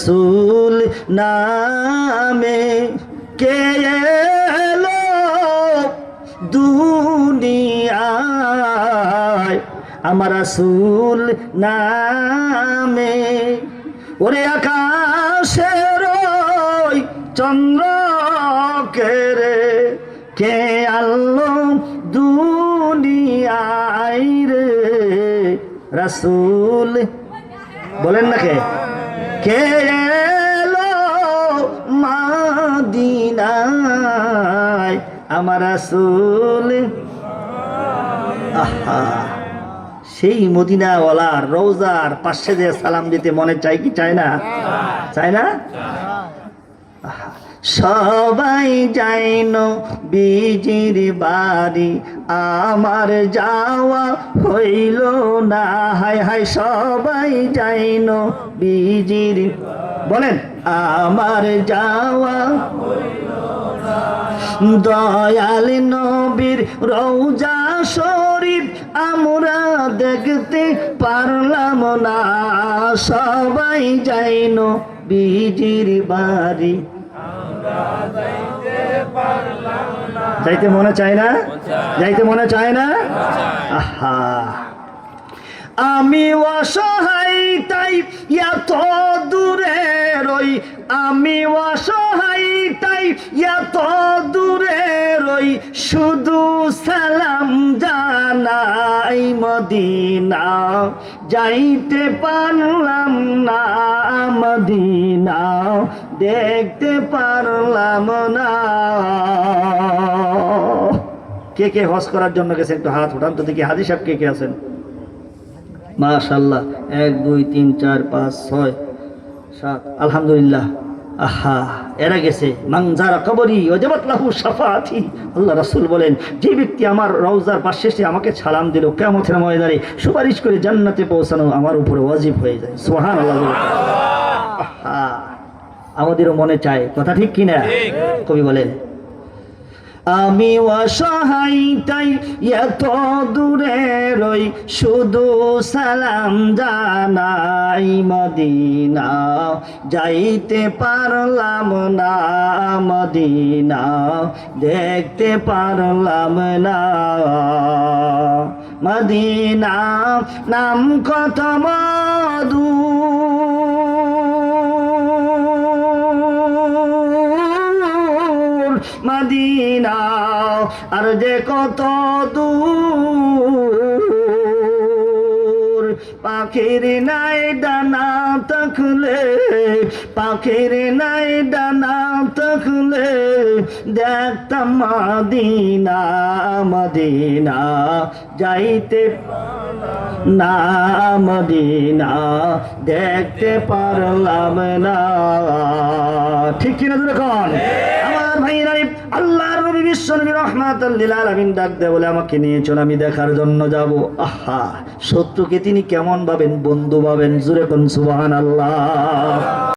রাসূল নামে কে এলো দুনিয়ায় আমার রাসূল নামে। ওরে আকাশের ওই চন্দ্রকে রে কে আনলো দুনিয়ায় রে রাসূল বলেন না কে এলো মদিনায় আমার রাসূল। আহা সেই মদিনাওয়ালার রওজার পাশে দিয়ে সালাম দিতে মনে চাই কি চায় না? চায় না? সবাই যাইন বিজির বাড়ি আমার যাওয়া হইল না। হায় হায় সবাই যাইন বিজির বলেন আমার যাওয়া দয়াল নবীর রওজা শরীফ আমরা দেখতে পারলাম না। সবাই যাইন বিজির বাড়ি যাইতে মনে চায় না? যাইতে মনে চায় না? আহা আমি অসহায় তাই এত দূরে রই, আমি অসহায় তাই এত দূরে রই, শুধু সালাম জানাই মদিনা যাইতে পারলাম না, মদিনা দেখতে পারলাম না। কে কে হজ করার জন্য গেছেন একটু হাত উঠান তো দেখি। হাজী সাহেব কে কে আছেন? মাশাআল্লাহ 1 2 3 4 5 6 7 আলহামদুলিল্লাহ। আহা এরা গেছে মানজারা কবরি ওয়াজাবাত লাহু শাফাআতি। আল্লাহ রাসূল বলেন যে ব্যক্তি আমার রওজার পাশে এসে আমাকে সালাম দিল কিয়ামতের ময়দানে সুপারিশ করে জান্নাতে পৌঁছানো আমার উপরে ওয়াজিব হয়ে যায়। সুবহানাল্লাহ। আহা আমাদেরও মনে চায়, কথা ঠিক কিনা? কবি বলেন আমি অসহায় তাই এত দূরে রই, শুধু সালাম জানাই মদিনা যাইতে পারলাম না, মদিনা দেখতে পারলাম না। মদিনা নাম কত মধু, মদিনা আর যে কত দূর। পাখির নাই ডানা থাকলে, পাখির নাই ডানা থাকলে দেখতাম মদিনা, মদিনা যাইতে না, মদিনা দেখতে পারলাম না। ঠিক কিনা দেখুন আমার ভাইরা? আল্লাহর নবী বিশ্বনবী রাহমাতুল লিল আলামিন ডাক দেয় বলে আমাকে নিয়ে চল, আমি দেখার জন্য যাব। আহা শত্রুকে তিনি কেমন ভাবেন? বন্ধু ভাবেন। জোরে কোন সুবহানাল্লাহ।